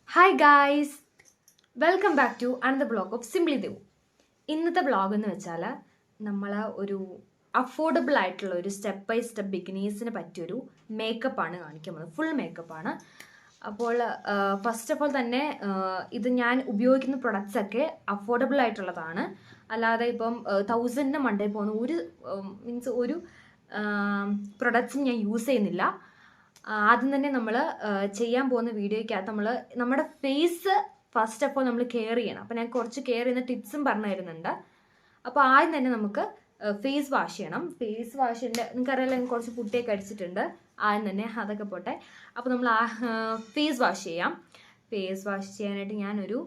Hi guys, welcome back to another vlog of Simply Devu. ഇന്നത്തെ vlog എന്ന് വെച്ചാൽ നമ്മൾ ഒരു അഫോർഡബിൾ ആയിട്ടുള്ള ഒരു സ്റ്റെപ്പ് ബൈ സ്റ്റെപ്പ് ബിഗിനേഴ്സിന് പറ്റിയൊരു മേക്കപ്പാണ് കാണിക്കുന്നത്. ഫുൾ മേക്കപ്പാണ്. അപ്പോൾ ഫസ്റ്റ് ഓഫ് ഓൾ തന്നെ ഇത് ഞാൻ ഉപയോഗിക്കുന്ന പ്രൊഡക്ട്സ് ഒക്കെ അഫോർഡബിൾ ആയിട്ടുള്ളതാണ്. അല്ലാതെ ഇപ്പം 1000-ന് മണ്ടേ പോകുന്ന ഒരു പ്രൊഡക്ട്സും ഞാൻ യൂസ് ചെയ്യുന്നില്ല. ആദ്യം തന്നെ നമ്മൾ ചെയ്യാൻ പോകുന്ന വീഡിയോയ്ക്കകത്ത് നമ്മുടെ ഫേസ് ഫസ്റ്റ് ഓഫ് ഓൾ നമ്മൾ കെയർ ചെയ്യണം. അപ്പോൾ ഞാൻ കുറച്ച് കെയർ ചെയ്യുന്ന ടിപ്സും പറഞ്ഞു തരുന്നുണ്ട്. അപ്പോൾ ആദ്യം തന്നെ നമുക്ക് ഫേസ് വാഷ് ചെയ്യണം. ഫേസ് വാഷിൻ്റെ നിങ്ങൾക്കറിയാലോ, ഞാൻ കുറച്ച് പുട്ടിയൊക്കെ അടിച്ചിട്ടുണ്ട്. ആദ്യം തന്നെ അതൊക്കെ പോട്ടെ. അപ്പോൾ നമ്മൾ ഫേസ് വാഷ് ചെയ്യാം. ഫേസ് വാഷ് ചെയ്യാനായിട്ട് ഞാനൊരു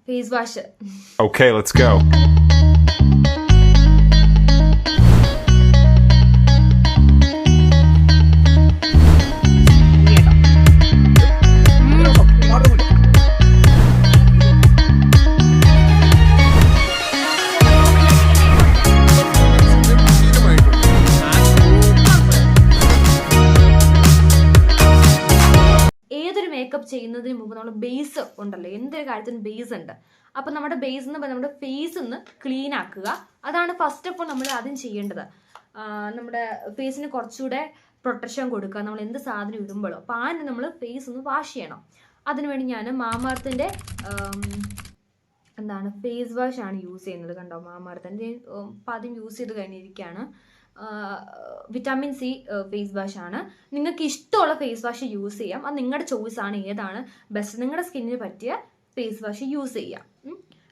face wash. Okay, let's go. Makeup ചെയ്യുന്നതിന് മുമ്പ് നമ്മൾ ബേസ് ഉണ്ടല്ലോ, എന്തൊരു കാര്യത്തിനും ബേസ് ഉണ്ട്. അപ്പം നമ്മുടെ ബേസ് എന്ന് പറഞ്ഞാൽ നമ്മുടെ ഫേസ് ഒന്ന് ക്ലീൻ ആക്കുക. അതാണ് ഫസ്റ്റ് ഓഫ് ഓൾ നമ്മൾ ആദ്യം ചെയ്യേണ്ടത്. നമ്മുടെ ഫേസിന് കുറച്ചുകൂടെ പ്രൊട്ടക്ഷൻ കൊടുക്കുക നമ്മൾ എന്ത് സാധനം ഇടുമ്പോഴോ. അപ്പോൾ ആദ്യം നമ്മൾ ഫേസ് ഒന്ന് വാഷ് ചെയ്യണം. അതിനുവേണ്ടി ഞാൻ മാമാർത്തിൻ്റെ ഫേസ് വാഷ് ആണ് യൂസ് ചെയ്യുന്നത്. കണ്ടോ, മാമാർത്തിൻ്റെ അപ്പം ആദ്യം യൂസ് ചെയ്ത് കഴിഞ്ഞിരിക്കുകയാണ്. വിറ്റാമിൻ സി ഫേസ് വാഷ് ആണ്. നിങ്ങൾക്ക് ഇഷ്ടമുള്ള ഫേസ് വാഷ് യൂസ് ചെയ്യാം. അത് നിങ്ങളുടെ ചോയ്സാണ്, ഏതാണ് ബെസ്റ്റ്. നിങ്ങളുടെ സ്കിന്നിന് പറ്റിയ ഫേസ് വാഷ് യൂസ് ചെയ്യാം.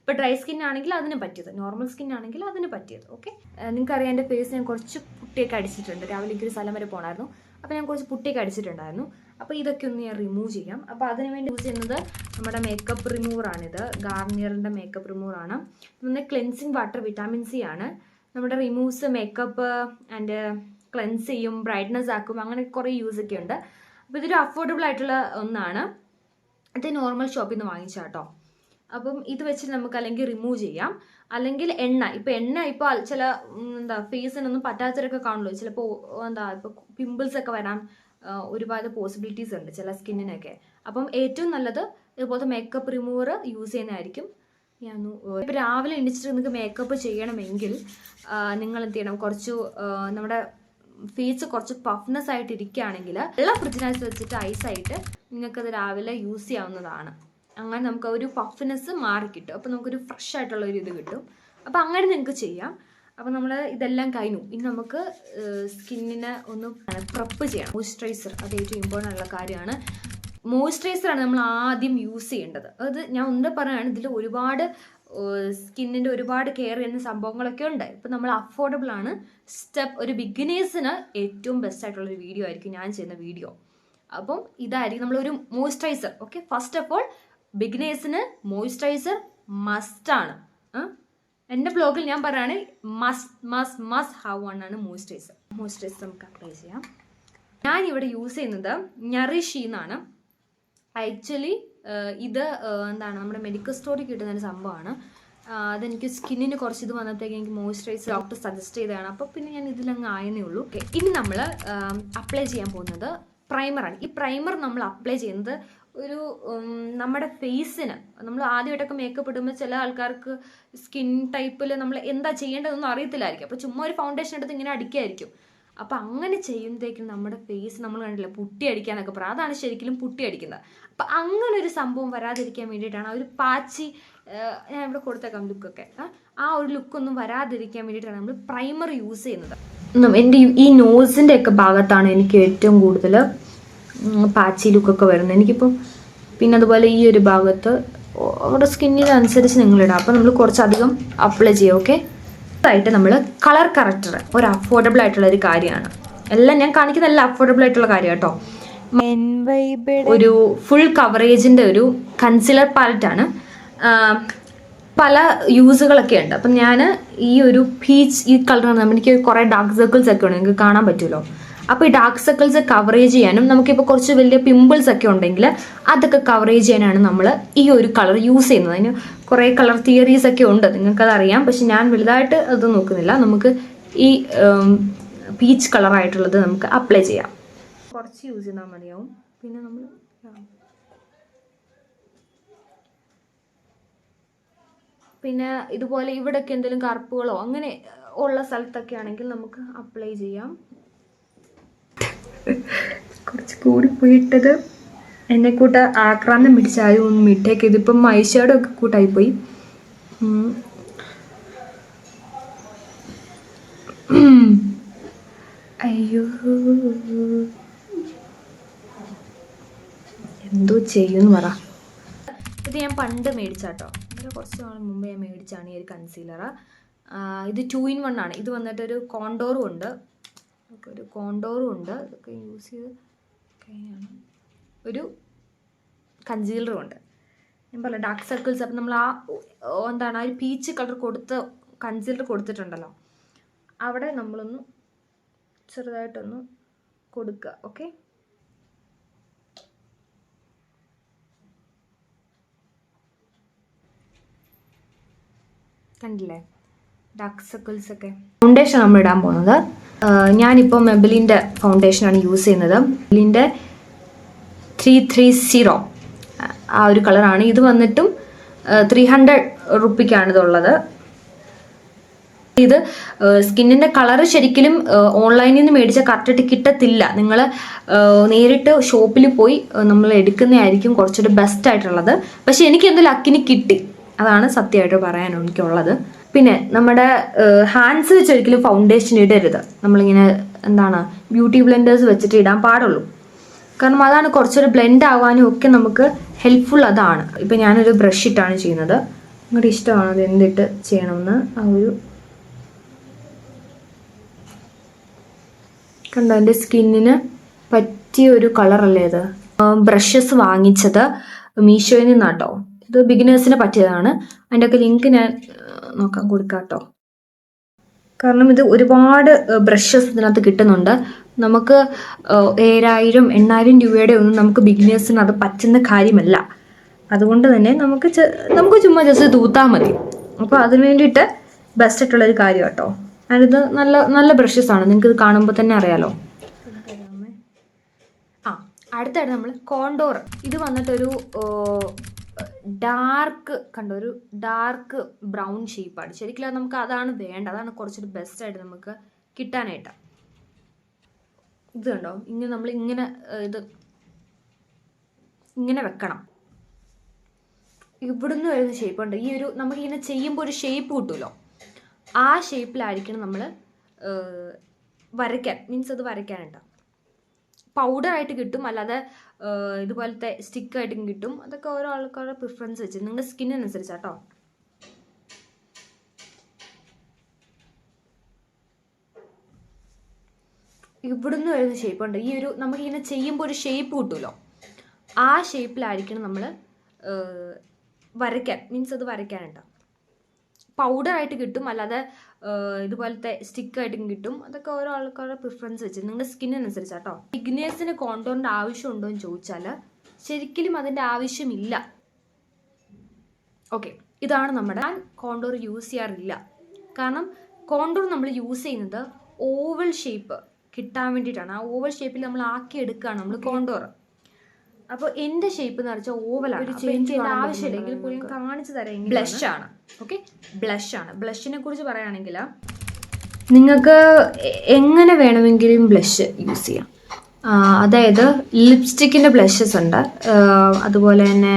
ഇപ്പോൾ ഡ്രൈ സ്കിൻ ആണെങ്കിൽ അതിന് പറ്റിയത്, നോർമൽ സ്കിൻ ആണെങ്കിൽ അതിന് പറ്റിയത്. ഓക്കെ, നിങ്ങൾക്കറിയാം എൻ്റെ ഫേസ് ഞാൻ കുറച്ച് പുട്ടിയൊക്കെ അടിച്ചിട്ടുണ്ട്. രാവിലെ എനിക്കൊരു സ്ഥലം വരെ പോകണമായിരുന്നു. അപ്പോൾ ഞാൻ കുറച്ച് പുട്ടിയൊക്കെ അടിച്ചിട്ടുണ്ടായിരുന്നു. അപ്പോൾ ഇതൊക്കെ ഒന്ന് ഞാൻ റിമൂവ് ചെയ്യാം. അപ്പോൾ അതിനുവേണ്ടി യൂസ് ചെയ്യുന്നത് നമ്മുടെ മേക്കപ്പ് റിമൂവറാണിത്. ഗാർണിയറിൻ്റെ മേക്കപ്പ് റിമൂവറാണ്. പിന്നെ ക്ലെൻസിങ് വാട്ടർ വിറ്റാമിൻ സി ആണ്. നമ്മുടെ റിമൂവ്സ് മേക്കപ്പ് ആൻഡ് ക്ലെൻസ് ചെയ്യും, ബ്രൈറ്റ്നസ് ആക്കും, അങ്ങനെ കുറേ യൂസൊക്കെ ഉണ്ട്. അപ്പോൾ ഇതൊരു അഫോർഡബിൾ ആയിട്ടുള്ള ഒന്നാണ്. ഇത് നോർമൽ ഷോപ്പിൽ നിന്ന് വാങ്ങിച്ചാൽ കേട്ടോ. അപ്പം ഇത് വെച്ചിട്ട് നമുക്ക് അല്ലെങ്കിൽ റിമൂവ് ചെയ്യാം, അല്ലെങ്കിൽ എണ്ണ. ഇപ്പോൾ ചില ഫേസിനൊന്നും പറ്റാത്തവരൊക്കെ കാണുള്ളൂ. ചിലപ്പോൾ ഇപ്പോൾ പിമ്പിൾസ് ഒക്കെ വരാൻ ഒരുപാട് പോസിബിലിറ്റീസ് ഉണ്ട് ചില സ്കിന്നിനൊക്കെ. അപ്പം ഏറ്റവും നല്ലത് ഇതുപോലത്തെ മേക്കപ്പ് റിമൂവർ യൂസ് ചെയ്യുന്നതായിരിക്കും. ഇപ്പോൾ രാവിലെ എണീച്ചിട്ട് നിങ്ങൾക്ക് മേക്കപ്പ് ചെയ്യണമെങ്കിൽ നിങ്ങൾ എന്ത് ചെയ്യണം, കുറച്ച് നമ്മുടെ ഫേസ് കുറച്ച് പഫ്നെസ് ആയിട്ട് ഇരിക്കുകയാണെങ്കിൽ വെള്ളം ഫ്രിഡ്ജിനകത്ത് വെച്ചിട്ട് ഐസായിട്ട് നിങ്ങൾക്കത് രാവിലെ യൂസ് ചെയ്യാവുന്നതാണ്. അങ്ങനെ നമുക്ക് ഒരു പഫ്നെസ് മാറിക്കിട്ടും. അപ്പോൾ നമുക്കൊരു ഫ്രഷ് ആയിട്ടുള്ള ഒരു ഇത് കിട്ടും. അപ്പോൾ അങ്ങനെ നിങ്ങൾക്ക് ചെയ്യാം. അപ്പോൾ നമ്മൾ ഇതെല്ലാം കഴിഞ്ഞു. ഇനി നമുക്ക് സ്കിന്നിനെ ഒന്ന് പ്രപ്പ് ചെയ്യണം. മോയ്സ്ചറൈസർ അത് ഏറ്റവും ഇമ്പോർട്ടൻ്റ് ആയിട്ടുള്ള കാര്യമാണ്. മോയ്സ്ചറൈസറാണ് നമ്മൾ ആദ്യം യൂസ് ചെയ്യേണ്ടത്. അത് ഞാൻ ഒന്ന് പറയുകയാണ്, ഇതിൽ ഒരുപാട് സ്കിന്നിൻ്റെ ഒരുപാട് കെയർ ചെയ്യുന്ന സംഭവങ്ങളൊക്കെ ഉണ്ട്. ഇപ്പം നമ്മൾ അഫോർഡബിൾ ആണ്. ഒരു ബിഗിനേഴ്സിന് ഏറ്റവും ബെസ്റ്റ് ആയിട്ടുള്ളൊരു വീഡിയോ ആയിരിക്കും ഞാൻ ചെയ്യുന്ന വീഡിയോ. അപ്പം ഇതായിരിക്കും നമ്മളൊരു moisturiser. Okay, first of all ബിഗിനേഴ്സിന് മോയ്സ്ചറൈസർ മസ്റ്റാണ്. എൻ്റെ ബ്ലോഗിൽ ഞാൻ പറയുകയാണ് മസ്റ്റ് ഹാവ് വൺ ആണ് മോയ്സ്ചറൈസർ. നമുക്ക് അപ്ലൈ ചെയ്യാം. ഞാനിവിടെ യൂസ് ചെയ്യുന്നത് നറിഷ് എന്നാണ്. ആക്ച്വലി ഇത് നമ്മുടെ മെഡിക്കൽ സ്റ്റോറിൽ കിട്ടുന്ന ഒരു സംഭവമാണ്. അതെനിക്ക് സ്കിന്നിന് കുറച്ച് ഇത് വന്നത്തേക്ക് എനിക്ക് മോയ്സ്ചറൈസർ ഡോക്ടർ സജസ്റ്റ് ചെയ്തതാണ്. അപ്പോൾ പിന്നെ ഞാൻ ഇതിലങ്ങ് ആയെന്നേ ഉള്ളൂ. ഇനി നമ്മൾ അപ്ലൈ ചെയ്യാൻ പോകുന്നത് പ്രൈമറാണ്. ഈ പ്രൈമർ നമ്മൾ അപ്ലൈ ചെയ്യുന്നത് ഒരു നമ്മുടെ ഫേസിന്, നമ്മൾ ആദ്യമായിട്ടൊക്കെ മേക്കപ്പ് ഇടുമ്പോൾ ചില ആൾക്കാർക്ക് സ്കിൻ ടൈപ്പിൽ നമ്മൾ എന്താ ചെയ്യേണ്ടതെന്നൊന്നും അറിയത്തില്ലായിരിക്കും. അപ്പോൾ ചുമ്മാ ഒരു ഫൗണ്ടേഷൻ എടുത്ത് ഇങ്ങനെ അടിക്കായിരിക്കും. അപ്പം അങ്ങനെ ചെയ്യുമ്പോഴത്തേക്കും നമ്മുടെ ഫേസ് നമ്മൾ കണ്ടില്ല പുട്ടി അടിക്കാനൊക്കെ പറയാം. അതാണ് ശരിക്കും പുട്ടി അടിക്കുന്നത്. അപ്പം അങ്ങനെ ഒരു സംഭവം വരാതിരിക്കാൻ വേണ്ടിയിട്ടാണ് ഒരു പാച്ചി, ഞാൻ ഇവിടെ കൊടുത്തേക്കാം ലുക്കൊക്കെ, ആ ഒരു ലുക്കൊന്നും വരാതിരിക്കാൻ വേണ്ടിയിട്ടാണ് നമ്മൾ പ്രൈമർ യൂസ് ചെയ്യുന്നത്. എൻ്റെ ഈ നോസിൻ്റെ ഒക്കെ ഭാഗത്താണ് എനിക്ക് ഏറ്റവും കൂടുതൽ പാച്ചി ലുക്കൊക്കെ വരുന്നത്. എനിക്കിപ്പം പിന്നെ അതുപോലെ ഈ ഒരു ഭാഗത്ത് അവിടെ സ്കിന്നിനനുസരിച്ച് നിങ്ങളിടാം. അപ്പോൾ നമ്മൾ കുറച്ചധികം അപ്ലൈ ചെയ്യാം. ഓക്കെ, ആയിട്ട് നമ്മൾ കളർ കറക്റ്റർ ഒരു അഫോർഡബിൾ ആയിട്ടുള്ള ഒരു കാര്യമാണ്. എല്ലാം ഞാൻ കാണിക്കുന്ന എല്ലാം അഫോർഡബിൾ ആയിട്ടുള്ള കാര്യം കേട്ടോ. ഒരു ഫുൾ കവറേജിൻ്റെ ഒരു കൺസീലർ പാലറ്റാണ്. പല യൂസുകളൊക്കെ ഉണ്ട്. അപ്പം ഞാൻ ഈ ഒരു ഈ കളറാണ്. എനിക്ക് കുറേ ഡാർക്ക് സർക്കിൾസ് ഒക്കെ ഉണ്ട്, നിങ്ങൾക്ക് കാണാൻ പറ്റുമല്ലോ. അപ്പോൾ ഈ ഡാർക്ക് സർക്കിൾസ് കവറേജ് ചെയ്യാനും നമുക്കിപ്പോൾ കുറച്ച് വലിയ പിമ്പിൾസ് ഒക്കെ ഉണ്ടെങ്കിൽ അതൊക്കെ കവറേജ് ചെയ്യാനാണ് നമ്മൾ ഈ ഒരു കളർ യൂസ് ചെയ്യുന്നത്. അതിന് കുറേ കളർ തിയറീസ് ഒക്കെ ഉണ്ട്, നിങ്ങൾക്കതറിയാം. പക്ഷെ ഞാൻ വലുതായിട്ട് അത് നോക്കുന്നില്ല. നമുക്ക് ഈ പീച്ച് കളറായിട്ടുള്ളത് നമുക്ക് അപ്ലൈ ചെയ്യാം. കുറച്ച് യൂസ് ചെയ്താൽ മതിയാവും. പിന്നെ നമ്മൾ പിന്നെ ഇതുപോലെ ഇവിടെയൊക്കെ എന്തെങ്കിലും കറുപ്പുകളോ അങ്ങനെ ഉള്ള സ്ഥലത്തൊക്കെ ആണെങ്കിൽ നമുക്ക് അപ്ലൈ ചെയ്യാം. കുറച്ച് കൂടിപ്പോയിട്ടത് എന്നെ കൂട്ട ആക്രാന്തം പിടിച്ചാലും ഒന്ന് മിട്ടേക്ക്. ഇതിപ്പം ഐഷാഡോ ഒക്കെ കൂട്ടായിപ്പോയി. അയ്യോ എന്തോ ചെയ്യുമെന്ന് പറ. ഇത് ഞാൻ പണ്ട് മേടിച്ചാട്ടോ, കുറച്ച് നാൾ മുമ്പ് ഞാൻ മേടിച്ചാണ് ഈ ഒരു കൺസീലർ. ഇത് 2-in-1 ആണ്. ഇത് വന്നിട്ടൊരു കോണ്ടോറും ഉണ്ട്, ഇതൊക്കെ യൂസ് ചെയ്ത് കഴിഞ്ഞാണ്. ഒരു കൺസീലറും ഉണ്ട്. ഞാൻ പറയാം ഡാർക്ക് സർക്കിൾസ്. അപ്പം നമ്മൾ എന്താണ് ആ ഒരു പീച്ച് കളർ കൺസീലർ കൊടുത്തിട്ടുണ്ടല്ലോ, അവിടെ നമ്മളൊന്ന് ചെറുതായിട്ടൊന്ന് കൊടുക്കുക. ഓക്കെ, കണ്ടില്ലേ ഡാർക്ക് സർക്കിൾസ് ഒക്കെ. ഫൗണ്ടേഷൻ നമ്മൾ ഇടാൻ പോകുന്നത്, ഞാനിപ്പോൾ മെബിലിൻ്റെ ഫൗണ്ടേഷനാണ് യൂസ് ചെയ്യുന്നത്. മെബിലിൻ്റെ 330 ആ ഒരു കളറാണ്. ഇത് വന്നിട്ടും 300 റുപ്പിക്കാണ് ഇതുള്ളത്. ഇത് സ്കിന്നിൻ്റെ കളറ് ശരിക്കും ഓൺലൈനിൽ നിന്ന് മേടിച്ച കറക്റ്റായിട്ട് കിട്ടത്തില്ല. നിങ്ങൾ നേരിട്ട് ഷോപ്പിൽ പോയി നമ്മൾ എടുക്കുന്നതായിരിക്കും കുറച്ചുകൂടി ബെസ്റ്റ് ആയിട്ടുള്ളത്. പക്ഷെ എനിക്ക് എന്ത് ലക്കിന് കിട്ടി, അതാണ് സത്യമായിട്ട് പറയാൻ എനിക്കുള്ളത്. പിന്നെ നമ്മുടെ ഹാൻഡ്സ് വെച്ച് ഒരിക്കലും ഫൗണ്ടേഷൻ ഇടരുത്. നമ്മളിങ്ങനെ ബ്യൂട്ടി ബ്ലെൻഡേഴ്സ് വെച്ചിട്ട് ഇടാൻ പാടുള്ളൂ. കാരണം അതാണ് കുറച്ചൊരു ബ്ലെൻഡ് ആവാനും ഒക്കെ നമുക്ക് ഹെൽപ്ഫുൾ. അതാണ് ഇപ്പം ഞാനൊരു ബ്രഷ് ഇട്ടാണ് ചെയ്യുന്നത്. നിങ്ങളുടെ ഇഷ്ടമാണ് അത് എന്തിട്ട് ചെയ്യണമെന്ന്. ആ ഒരു കണ്ടോ, എൻ്റെ സ്കിന്നിന് പറ്റിയ ഒരു കളറല്ലേ ഇത്. ബ്രഷസ് വാങ്ങിച്ചത് മീഷോയിൽ നിന്നാട്ടോ. ഇത് ബിഗിനേഴ്സിന് പറ്റിയതാണ്. അതിൻ്റെ ഒക്കെ ലിങ്ക് ഞാൻ കൊടുക്കാം കേട്ടോ. കാരണം ഇത് ഒരുപാട് ബ്രഷസ് ഇതിനകത്ത് കിട്ടുന്നുണ്ട്. നമുക്ക് 7,000 8,000 രൂപയുടെ ഒന്നും നമുക്ക് ബിഗിനേഴ്സിന് അത് പറ്റുന്ന കാര്യമല്ല. അതുകൊണ്ട് തന്നെ നമുക്ക് ചുമ്മാ ജസ്റ്റ് തൂത്താൽ മതി. അപ്പോൾ അതിന് വേണ്ടിയിട്ട് ബെസ്റ്റ് ആയിട്ടുള്ളൊരു കാര്യം കേട്ടോ. അതിത് നല്ല നല്ല ബ്രഷസ് ആണ്, നിങ്ങൾക്ക് ഇത് കാണുമ്പോൾ തന്നെ അറിയാലോ. അടുത്തായിട്ട് നമ്മൾ കോണ്ടോർ. ഇത് വന്നിട്ടൊരു ഒരു ഡാർക്ക് ബ്രൗൺ ഷേപ്പാണ്. ശരിക്കും നമുക്ക് അതാണ് വേണ്ടത്. അതാണ് കുറച്ചൊരു ബെസ്റ്റായിട്ട് നമുക്ക് കിട്ടാനായിട്ട്. ഇത് കണ്ടോ, ഇങ്ങനെ നമ്മൾ ഇങ്ങനെ വെക്കണം. ഇവിടുന്ന് വരുന്ന ഷേപ്പുണ്ട്. ഈ ഒരു നമുക്കിങ്ങനെ ചെയ്യുമ്പോൾ ഒരു ഷേപ്പ് കിട്ടുമല്ലോ, ആ ഷേപ്പിലായിരിക്കണം നമ്മൾ വരയ്ക്കാൻ. മീൻസ് അത് വരയ്ക്കാനുണ്ട്. പൗഡറായിട്ട് കിട്ടും, അല്ലാതെ ഇതുപോലത്തെ സ്റ്റിക്കായിട്ടും കിട്ടും. അതൊക്കെ ഓരോ ആൾക്കാരുടെ പ്രിഫറൻസ് വെച്ച് നിങ്ങളുടെ സ്കിന്നിനനുസരിച്ചാട്ടോ. ഇവിടുന്ന് വരുന്ന ഷേപ്പുണ്ട്. ഈ ഒരു നമുക്കിങ്ങനെ ചെയ്യുമ്പോൾ ഒരു ഷേപ്പ് കിട്ടുമല്ലോ, ആ ഷേപ്പിലായിരിക്കണം നമ്മൾ വരയ്ക്കാൻ. മീൻസ് അത് വരയ്ക്കാനുണ്ട്. പൗഡറായിട്ട് കിട്ടും, അല്ലാതെ ഇതുപോലത്തെ സ്റ്റിക്കായിട്ടും കിട്ടും. അതൊക്കെ ഓരോ ആൾക്കാരുടെ പ്രിഫറൻസ് വെച്ച് നിങ്ങളുടെ സ്കിന്നിനനുസരിച്ചാട്ടോ. ബിഗിനേഴ്സിന് കോണ്ടോറിൻ്റെ ആവശ്യമുണ്ടോ എന്ന് ചോദിച്ചാൽ ശരിക്കും അതിൻ്റെ ആവശ്യമില്ല. ഓക്കെ, ഇതാണ് നമ്മുടെ. ഞാൻ കോണ്ടോർ യൂസ് ചെയ്യാറില്ല. കാരണം കോണ്ടോർ നമ്മൾ യൂസ് ചെയ്യുന്നത് ഓവൽ ഷേപ്പ് കിട്ടാൻ വേണ്ടിയിട്ടാണ്. ആ ഓവൽ ഷേപ്പിൽ നമ്മൾ ആക്കി എടുക്കുകയാണ് നമ്മൾ കോണ്ടോർ. അപ്പോൾ എൻ്റെ ഷേപ്പ് എന്ന് വെച്ചാൽ ഓവലാണ്. ഒരു ചേഞ്ച് ചെയ്യേണ്ട ആവശ്യമില്ലെങ്കിൽ പോലും കാണിച്ചു തരാം. ബ്ലഷാണ്. ഓക്കെ, ബ്ലഷാണ്. ബ്ലഷിനെ കുറിച്ച് പറയുകയാണെങ്കിൽ നിങ്ങൾക്ക് എങ്ങനെ വേണമെങ്കിലും ബ്ലഷ് യൂസ് ചെയ്യാം. അതായത് ലിപ്സ്റ്റിക്കിൻ്റെ ബ്ലഷസ് ഉണ്ട്, അതുപോലെ തന്നെ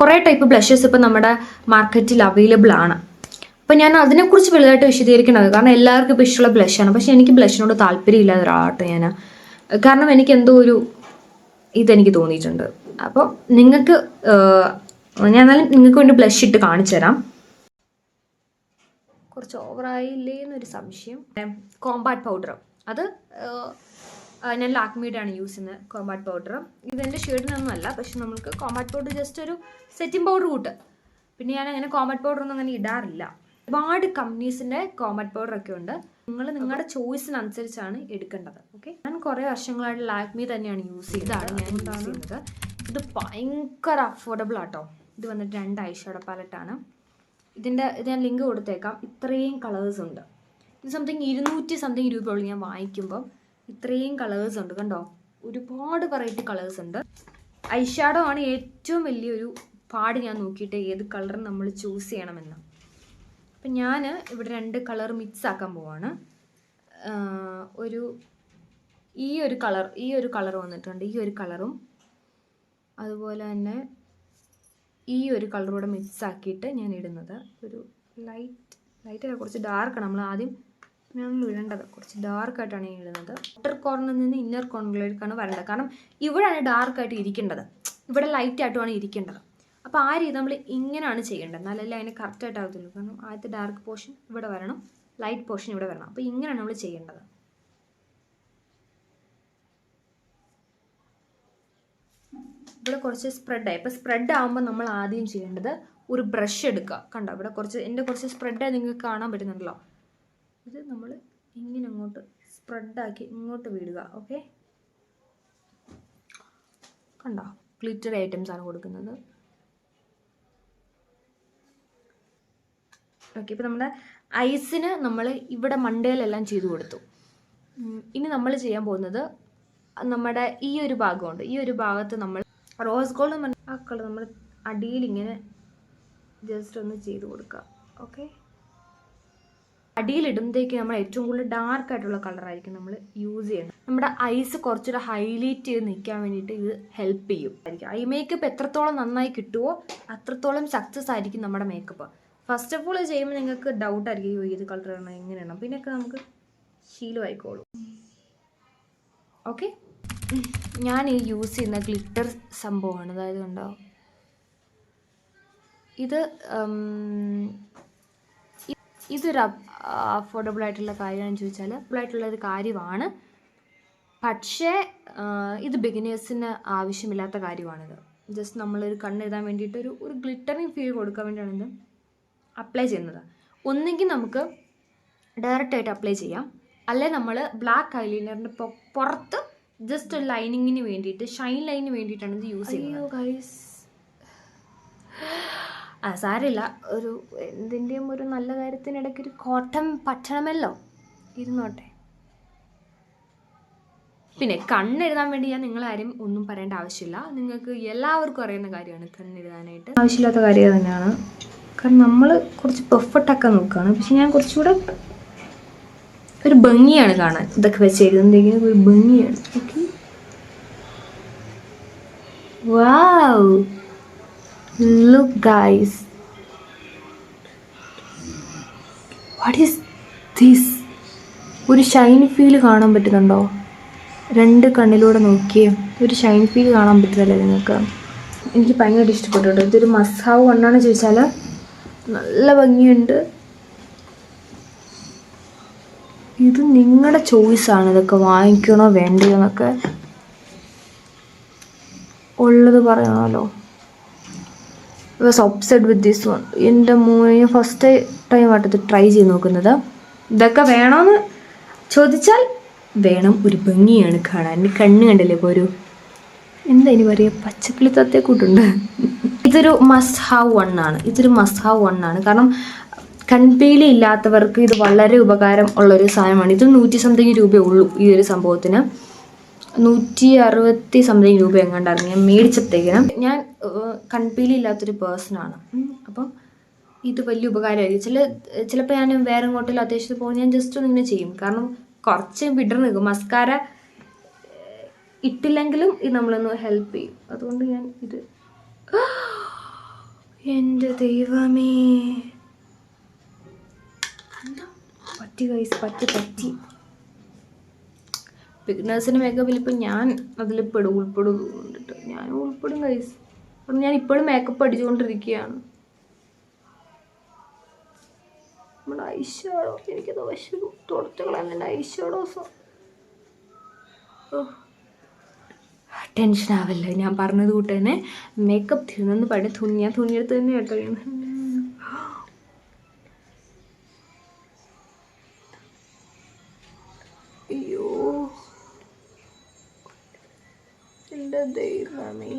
കുറേ ടൈപ്പ് ബ്ലഷസ് ഇപ്പം നമ്മുടെ മാർക്കറ്റിൽ അവൈലബിൾ ആണ്. അപ്പം ഞാൻ അതിനെക്കുറിച്ച് വലുതായിട്ട് വിശദീകരിക്കണത്, കാരണം എല്ലാവർക്കും ഇപ്പോൾ ഇഷ്ടമുള്ള ബ്ലഷാണ്. പക്ഷെ എനിക്ക് ബ്ലഷിനോട് താല്പര്യമില്ലാതെ ഒരാളാട്ടോ ഞാൻ. കാരണം എനിക്ക് എന്തോ ഒരു ഇതെനിക്ക് തോന്നിയിട്ടുണ്ട്. അപ്പോൾ നിങ്ങൾക്ക് ഞാൻ എന്നാലും നിങ്ങൾക്ക് വേണ്ടി ബ്ലഷ് ഇട്ട് കാണിച്ചു തരാം. കുറച്ച് ഓവറായില്ലേ എന്നൊരു സംശയം. കോമ്പാക്ട് പൗഡർ, അത് ഞാൻ ലാക്മിയുടെ ആണ് യൂസ് ചെയ്യുന്നത്. കോമ്പാക്ട് പൗഡർ ഇതെൻ്റെ ഷെയ്ഡിനൊന്നുമല്ല, പക്ഷെ നമുക്ക് കോമ്പാക്ട് പൗഡർ ജസ്റ്റ് ഒരു സെറ്റിംഗ് പൗഡർ കൂട്ട്. പിന്നെ ഞാൻ അങ്ങനെ കോമ്പാക്ട് പൗഡർ ഒന്നും അങ്ങനെ ഇടാറില്ല. ഒരുപാട് കമ്പനീസിൻ്റെ കോമ്പാക്ട് പൗഡർ ഒക്കെ ഉണ്ട്. നിങ്ങൾ നിങ്ങളുടെ ചോയ്സിനനുസരിച്ചാണ് എടുക്കേണ്ടത്. ഓക്കെ, ഞാൻ കുറേ വർഷങ്ങളായിട്ട് ലാക്മി തന്നെയാണ് യൂസ് ചെയ്തതാണ് ഞാൻ യൂസ് ചെയ്യുന്നത്. ഇത് ഭയങ്കര അഫോർഡബിൾ ആട്ടോ. ഇത് വന്നിട്ട് 2 ഐ ഷാഡോ പാലറ്റാണ്. ഇത് ഞാൻ ലിങ്ക് കൊടുത്തേക്കാം. ഇത്രയും കളേഴ്സ് ഉണ്ട്. ഇത് സംതിങ് 200 സംതിങ് രൂപയുള്ളൂ ഞാൻ വാങ്ങിക്കുമ്പം. ഇത്രയും കളേഴ്സ് ഉണ്ട് കണ്ടോ, ഒരുപാട് വെറൈറ്റി കളേഴ്സ് ഉണ്ട്. ഐഷാഡോ ആണ് ഏറ്റവും വലിയൊരു പാട് ഞാൻ നോക്കിയിട്ട് ഏത് കളർ നമ്മൾ ചൂസ് ചെയ്യണമെന്ന്. അപ്പം ഞാൻ ഇവിടെ 2 കളർ മിക്സ് ആക്കാൻ പോവാണ്. ഈ ഒരു കളർ വന്നിട്ടുണ്ട്, ഈ ഒരു കളറും അതുപോലെ തന്നെ ഈ ഒരു കളറൂടെ മിക്സ് ആക്കിയിട്ട് ഞാൻ ഇടുന്നത്. ഒരു ലൈറ്റല്ല, കുറച്ച് ഡാർക്കാണ്. നമ്മൾ ആദ്യം ഞാനൊന്നും ഇടേണ്ടത് കുറച്ച് ഡാർക്കായിട്ടാണ് ഞാൻ ഇടുന്നത്. ഔട്ടർ കോർണറിൽ നിന്ന് ഇന്നർ കോർണറിലേക്കാണ് വരേണ്ടത്. കാരണം ഇവിടെയാണ് ഡാർക്കായിട്ട് ഇരിക്കേണ്ടത്, ഇവിടെ ലൈറ്റായിട്ടുമാണ് ഇരിക്കേണ്ടത്. അപ്പോൾ ആ രീതി നമ്മൾ ഇങ്ങനെയാണ് ചെയ്യേണ്ടത്, എന്നാലല്ലേ അതിന് കറക്റ്റായിട്ട് ആകത്തുള്ളൂ. കാരണം ആദ്യത്തെ ഡാർക്ക് പോർഷൻ ഇവിടെ വരണം, ലൈറ്റ് പോർഷൻ ഇവിടെ വരണം. അപ്പോൾ ഇങ്ങനെയാണ് നമ്മൾ ചെയ്യേണ്ടത്. ഇവിടെ കുറച്ച് സ്പ്രെഡായി. ഇപ്പോൾ സ്പ്രെഡ് ആകുമ്പോൾ നമ്മൾ ആദ്യം ചെയ്യേണ്ടത് ഒരു ബ്രഷ് എടുക്കുക. കണ്ടോ ഇവിടെ കുറച്ച് സ്പ്രെഡായി നിങ്ങൾക്ക് കാണാൻ പറ്റുന്നുണ്ടല്ലോ. ഇത് നമ്മൾ ഇങ്ങനെ അങ്ങോട്ട് സ്പ്രെഡാക്കി ഇങ്ങോട്ട് വിടുക. ഓക്കെ, കണ്ടോ ഗ്ലിറ്റർ ഐറ്റംസ് ആണ് കൊടുക്കുന്നത്. ഓക്കെ, ഇപ്പോൾ നമ്മുടെ ഐസിന് നമ്മൾ ഇവിടെ മണ്ടയിലെല്ലാം ചെയ്ത് കൊടുത്തു. ഇനി നമ്മൾ ചെയ്യാൻ പോകുന്നത് നമ്മുടെ ഈ ഒരു ഭാഗമുണ്ട്, ഈ ഒരു ഭാഗത്ത് നമ്മൾ റോസ് ഗോൾഡ് ആ കളർ നമ്മൾ അടിയിൽ ഇങ്ങനെ ജസ്റ്റ് ഒന്ന് ചെയ്ത് കൊടുക്കുക. ഓക്കെ, അടിയിലിടുമ്പോഴത്തേക്ക് നമ്മൾ ഏറ്റവും കൂടുതൽ ഡാർക്കായിട്ടുള്ള കളറായിരിക്കും നമ്മൾ യൂസ് ചെയ്യണം. നമ്മുടെ ഐസ് കുറച്ചുകൂടെ ഹൈലൈറ്റ് ചെയ്ത് നിൽക്കാൻ വേണ്ടിയിട്ട് ഇത് ഹെൽപ്പ് ചെയ്യും. ഐ മേക്കപ്പ് എത്രത്തോളം നന്നായി കിട്ടുമോ അത്രത്തോളം സക്സസ് ആയിരിക്കും നമ്മുടെ മേക്കപ്പ്. ഫസ്റ്റ് ഓഫ് ഓൾ ചെയ്യുമ്പോൾ നിങ്ങൾക്ക് ഡൗട്ടായിരിക്കും ഏത് കളറാണ് എങ്ങനെയാണ്, പിന്നെയൊക്കെ നമുക്ക് ശീലമായിക്കോളും. ഓക്കെ, ഞാൻ ഈ യൂസ് ചെയ്യുന്ന ഗ്ലിറ്റർ സംഭവമാണ്. അതായത് കണ്ടോ, ഇതൊരു അഫോർഡബിൾ ആയിട്ടുള്ള കാര്യമാണെന്ന് ചോദിച്ചാൽ അഫോർഡബിളായിട്ടുള്ളൊരു കാര്യമാണ്. പക്ഷേ ഇത് ബിഗിനേഴ്സിന് ആവശ്യമില്ലാത്ത കാര്യമാണിത്. ജസ്റ്റ് നമ്മളൊരു കണ്ണെഴുതാൻ വേണ്ടിയിട്ട് ഒരു ഗ്ലിറ്ററിങ് ഫീൽ കൊടുക്കാൻ വേണ്ടിയിട്ടാണ് ഇത് അപ്ലൈ ചെയ്യുന്നത്. ഒന്നെങ്കിൽ നമുക്ക് ഡയറക്റ്റായിട്ട് അപ്ലൈ ചെയ്യാം, അല്ലെ നമ്മൾ ബ്ലാക്ക് ഐലൈനറിൻ്റെ പുറത്ത് ജസ്റ്റ് ഒരു ലൈനിങ്ങിന് വേണ്ടിയിട്ട്, ഷൈൻ ലൈനിന് വേണ്ടിയിട്ടാണ് ഇത് യൂസ് ചെയ്യുന്നത്. ഗൈസ്, സാരമില്ല, എന്തിൻ്റെയും ഒരു നല്ല കാര്യത്തിനിടയ്ക്ക് ഒരു കോട്ടം പറ്റണമല്ലോ, ഇരുന്നോട്ടെ. പിന്നെ കണ്ണെഴുതാൻ വേണ്ടി ഞാൻ നിങ്ങളാരും ഒന്നും പറയേണ്ട ആവശ്യമില്ല, നിങ്ങൾക്ക് എല്ലാവർക്കും അറിയുന്ന കാര്യമാണ് കണ്ണെഴുതാനായിട്ട്. ആവശ്യമില്ലാത്ത കാര്യം തന്നെയാണ്, കാരണം നമ്മൾ കുറച്ച് പെർഫെക്റ്റാക്കാൻ നോക്കുകയാണ്. പക്ഷെ ഞാൻ കുറച്ചുകൂടെ ഒരു ഭംഗിയാണ് കാണാൻ, ഇതൊക്കെ വെച്ചേക്കുന്നതെങ്കിലും ഒരു ഭംഗിയാണ്. Okay, wow, look guys, what is this? ഒരു ഷൈൻ ഫീൽ കാണാൻ പറ്റുന്നുണ്ടോ? 2 കണ്ണിലൂടെ നോക്കിയേ ഒരു ഷൈൻ ഫീൽ കാണാൻ പറ്റുന്നല്ലേ നിങ്ങൾക്ക്? എനിക്ക് ഭയങ്കര ഇഷ്ടപ്പെട്ടു കേട്ടോ. ഇതൊരു മസ്റ്റ് ഹാവ് ഒന്നാണ് ചോദിച്ചാൽ നല്ല ഭംഗിയുണ്ട്. ഇത് നിങ്ങളുടെ ചോയ്സാണ്, ഇതൊക്കെ വാങ്ങിക്കണോ വേണ്ടയോ എന്നൊക്കെ ഉള്ളത് പറയണമല്ലോ. Was obsessed with this one. എൻ്റെ മോനെ ഫസ്റ്റ് ടൈം ആയിട്ട് ട്രൈ ചെയ്ത് നോക്കുന്നത്. ഇതൊക്കെ വേണമെന്ന് ചോദിച്ചാൽ വേണം, ഒരു ഭംഗിയാണ് കാണാൻ. എൻ്റെ കണ്ണ് കണ്ടില്ലേ ഇപ്പോൾ ഒരു എന്താ ഇനി പറയുക, പച്ചക്കിളി തത്തേ കൂട്ടുണ്ട്. ഇതൊരു മസ്റ്റ് ഹാവ് വൺ ആണ്. കാരണം കൺപീലി ഇല്ലാത്തവർക്ക് ഇത് വളരെ ഉപകാരം ഉള്ളൊരു സാധനമാണ്. ഇത് 100 സംതിങ് രൂപയേ ഉള്ളൂ ഈ ഒരു സംഭവത്തിന്. 160 സംതിങ് രൂപ എങ്ങാണ്ടായിരുന്നു ഞാൻ മേടിച്ചപ്പോഴത്തേക്കിനും. ഞാൻ കൺപീലി ഇല്ലാത്തൊരു പേഴ്സണാണ്, അപ്പം ഇത് വലിയ ഉപകാരമായിരിക്കും. ചിലപ്പോൾ ഞാൻ വേറെ എങ്ങോട്ടെങ്കിലും അത്യാവശ്യത്തിൽ പോകുമ്പോൾ ഞാൻ ജസ്റ്റ് ഒന്ന് ഇങ്ങനെ ചെയ്യും. കാരണം കുറച്ച് വിടർന്ന് നിൽക്കും, മസ്കാര ഇട്ടില്ലെങ്കിലും ഇത് നമ്മളൊന്ന് ഹെൽപ്പ് ചെയ്യും. അതുകൊണ്ട് ഞാൻ ഇത്, എൻ്റെ ദൈവമേ, പറ്റി ഗൈസ്, പറ്റി. ബിഗിനേഴ്സിൻ്റെ മേക്കപ്പിൽ ഇപ്പം ഞാൻ അതിൽ ഉൾപ്പെടും തോന്നുന്നുണ്ട്. ഞാൻ ഉൾപ്പെടും ഗൈസ്, അപ്പം ഞാൻ ഇപ്പോഴും മേക്കപ്പ് പഠിച്ചുകൊണ്ടിരിക്കുകയാണ്. നമ്മുടെ ഐഷാഡോ, എനിക്കത് വശം തുടച്ചു കളയുന്നുണ്ട്. ഐഷാഡോസോ ടെൻഷൻ ആവല്ല, ഞാൻ പറഞ്ഞത് കൂട്ട് തന്നെ മേക്കപ്പ് തീർന്നെന്ന് പറഞ്ഞ് ഞാൻ തുണിയെടുത്ത് തന്നെ കേട്ടോ. അയ്യോ എൻ്റെ ദൈവമേ,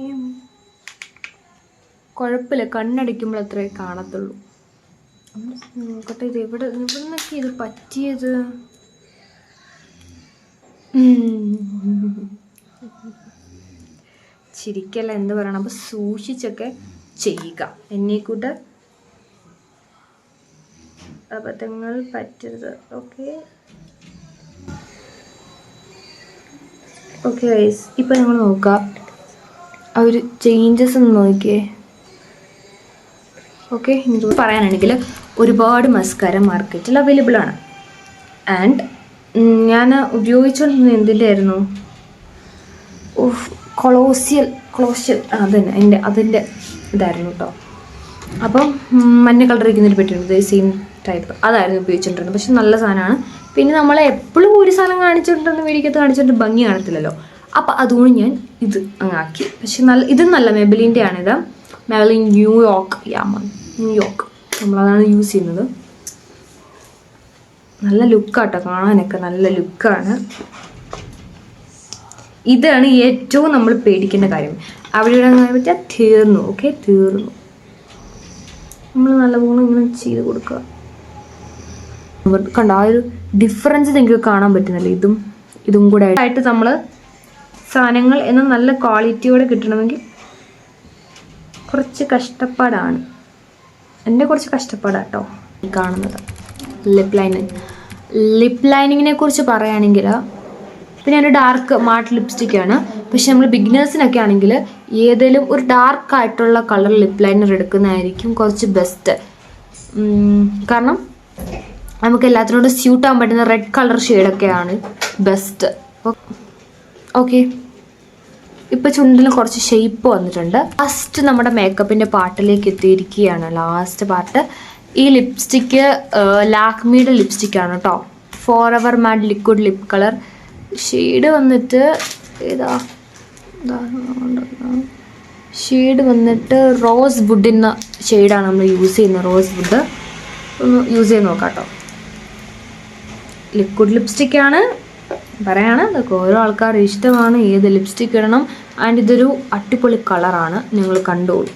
കുഴപ്പമില്ല, കണ്ണടിക്കുമ്പോൾ അത്രേ കാണത്തുള്ളൂ. നോക്കട്ടെ, ഇത് ഇവിടെ നിന്നൊക്കെ ഇത് പറ്റിയത്. ചിരിക്കല്ല, എന്ത് പറയണം. അപ്പോൾ സൂക്ഷിച്ചൊക്കെ ചെയ്യുക. എന്നെക്കൂട്ട് അബദ്ധങ്ങൾ പറ്റരുത്. ഓക്കെ ഓക്കെ ഗൈസ്, ഇപ്പം നിങ്ങൾ നോക്കുക, ആ ഒരു ചേഞ്ചസ് ഒന്ന് നോക്കിയേ. ഓക്കെ, ഇത് പറയാനാണെങ്കിൽ ഒരുപാട് മസ്കാര മാർക്കറ്റിൽ അവൈലബിൾ ആണ്. ആൻഡ് ഞാൻ ഉപയോഗിച്ചുകൊണ്ടിരുന്നത് എന്തിൻ്റെ ആയിരുന്നു, കൊളോഷ്യൽ അതിൻ്റെ ഇതായിരുന്നു കേട്ടോ. അപ്പം മഞ്ഞ കളർ ഇരിക്കുന്നൊരു പെട്ടിട്ടുണ്ട്, സെയിം ടൈപ്പ്, അതായിരുന്നു ഉപയോഗിച്ചുകൊണ്ടിരുന്നത്. പക്ഷെ നല്ല സാധനമാണ്. പിന്നെ നമ്മളെ എപ്പോഴും ഒരു സാധനം കാണിച്ചിട്ടുണ്ടെന്ന് മേടിക്കത്ത് കാണിച്ചിട്ട് ഭംഗി കാണത്തില്ലല്ലോ. അപ്പം അതുകൊണ്ട് ഞാൻ ഇത് അങ്ങാക്കി. പക്ഷെ ഇതും നല്ല മെബലിൻ്റെ ആണിത്. മെബലിൻ ന്യൂയോർക്ക് നമ്മളതാണ് യൂസ് ചെയ്യുന്നത്. നല്ല ലുക്കാട്ടോ, കാണാനൊക്കെ നല്ല ലുക്കാണ്. ഇതാണ് ഏറ്റവും നമ്മൾ പേടിക്കേണ്ട കാര്യം. അവിടെ പറ്റാൽ തീർന്നു. ഓക്കെ, തീർന്നു. നമ്മൾ നല്ലപോലെ ഇങ്ങനെ ചെയ്ത് കൊടുക്കുക. കണ്ടോ, ആ ഒരു ഡിഫറൻസ് നിങ്ങൾക്ക് കാണാൻ പറ്റുന്നില്ല. ഇതും കൂടെ ആയിട്ട് നമ്മൾ സാധനങ്ങൾ എന്ന നല്ല ക്വാളിറ്റിയോടെ കിട്ടണമെങ്കിൽ കുറച്ച് കഷ്ടപ്പാടാണ്. എൻ്റെ കുറച്ച് കഷ്ടപ്പാടാട്ടോ കാണുന്നത്. ലിപ്പ് ലൈനിങ്ങിനെ കുറിച്ച് പറയുകയാണെങ്കിൽ, പിന്നെ ഒരു ഡാർക്ക് മാട്ട് ലിപ്സ്റ്റിക്കാണ്. പക്ഷെ നമ്മൾ ബിഗിനേഴ്സിനൊക്കെ ആണെങ്കിൽ ഏതെങ്കിലും ഒരു ഡാർക്കായിട്ടുള്ള കളർ ലിപ്പ് ലൈനർ എടുക്കുന്നതായിരിക്കും കുറച്ച് ബെസ്റ്റ്. കാരണം നമുക്ക് എല്ലാത്തിനോടും സ്യൂട്ട് ആകാൻ പറ്റുന്ന റെഡ് കളർ ഷെയ്ഡൊക്കെയാണ് ബെസ്റ്റ്. ഓക്കെ, ഇപ്പം ചുണ്ടിൽ കുറച്ച് ഷേപ്പ് വന്നിട്ടുണ്ട്. ലാസ്റ്റ് നമ്മുടെ മേക്കപ്പിൻ്റെ പാർട്ടിലേക്ക് എത്തിയിരിക്കുകയാണ്. ലാസ്റ്റ് പാർട്ട് ഈ ലിപ്സ്റ്റിക്ക് ലാക്മിയുടെ ലിപ്സ്റ്റിക്കാണ് കേട്ടോ. ഫോറെവർ മാറ്റ് ലിക്വിഡ് ലിപ് കളർ. ഷെയ്ഡ് വന്നിട്ട് ഷെയ്ഡ് വന്നിട്ട് റോസ് വുഡ് എന്ന ഷെയ്ഡാണ് നമ്മൾ യൂസ് ചെയ്യുന്നത്. റോസ് വുഡ് ഒന്ന് യൂസ് ചെയ്ത് നോക്കാം കേട്ടോ. ലിക്വിഡ് ലിപ്സ്റ്റിക്കാണ് പറയാണ്. അതൊക്കെ ഓരോ ആൾക്കാർ ഇഷ്ടമാണ് ഏത് ലിപ്സ്റ്റിക്ക് ഇടണം. ആൻഡ് ഇതൊരു അടിപൊളി കളറാണ്, നിങ്ങൾ കണ്ടോളൂ.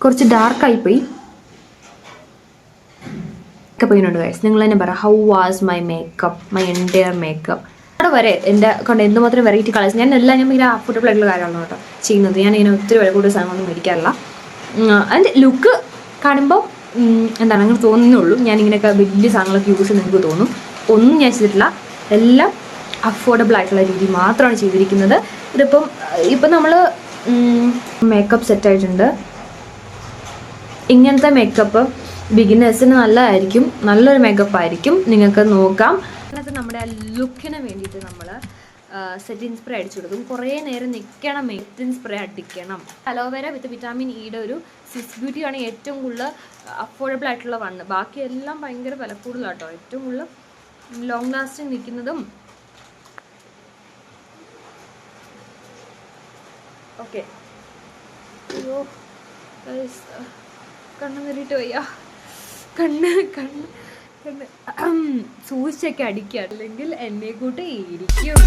കുറച്ച് ഡാർക്കായിപ്പോയി. മേക്കപ്പ് ഗൈസ്, നിങ്ങൾ തന്നെ പറ, how was my makeup, my entire makeup. അവിടെ വരെ എൻ്റെ കൊണ്ട് എന്തുമാത്രം വെറൈറ്റി കളേഴ്സ്. ഞാൻ ഭയങ്കര അഫോർഡബിൾ ആയിട്ടുള്ള കാര്യമാണ് കേട്ടോ ചെയ്യുന്നത്. ഞാൻ ഇങ്ങനെ ഒത്തിരി വില കൂടുതൽ സാധനങ്ങളൊന്നും മേടിക്കാറില്ല. അതിൻ്റെ ലുക്ക് കാണുമ്പോൾ എന്താണ് അങ്ങനെ തോന്നുന്നുള്ളൂ. ഞാനിങ്ങനെയൊക്കെ വലിയ സാധനങ്ങളൊക്കെ യൂസ് ചെയ്യുന്ന എനിക്ക് തോന്നും. ഒന്നും ഞാൻ ചെയ്തിട്ടില്ല, എല്ലാം അഫോർഡബിൾ ആയിട്ടുള്ള രീതി മാത്രമാണ് ചെയ്തിരിക്കുന്നത്. ഇപ്പം നമ്മൾ മേക്കപ്പ് സെറ്റായിട്ടുണ്ട്. ഇങ്ങനത്തെ മേക്കപ്പ് ബിഗിനേഴ്സിന് നല്ലതായിരിക്കും, നല്ലൊരു മേക്കപ്പ് ആയിരിക്കും. നിങ്ങൾക്ക് നോക്കാം. അതിനകത്ത് നമ്മുടെ ആ ലുക്കിന് വേണ്ടിയിട്ട് നമ്മൾ സെറ്റിംഗ് സ്പ്രേ അടിച്ചു കൊടുക്കും. കുറേ നേരം നിൽക്കണം, സെറ്റിംഗ് സ്പ്രേ അടിക്കണം. അലോവേര വിത്ത് വിറ്റാമിൻ ഇയുടെ ഒരു സ്വിസ് ബ്യൂട്ടിയാണ് ഏറ്റവും കൂടുതൽ അഫോർഡബിൾ ആയിട്ടുള്ള വണ്ണ്. ബാക്കിയെല്ലാം ഭയങ്കര വില കൂടുതലാട്ടോ. ഏറ്റവും കൂടുതൽ ലോങ് ലാസ്റ്റിംഗ് നിൽക്കുന്നതും. ഓക്കെ, അയ്യോ കണ്ണ് നേരിട്ട് വയ്യ. കണ്ണ് സൂക്ഷിച്ചൊക്കെ അടിക്കുക, അല്ലെങ്കിൽ എന്നെ കൂട്ട് ഇരിക്കും.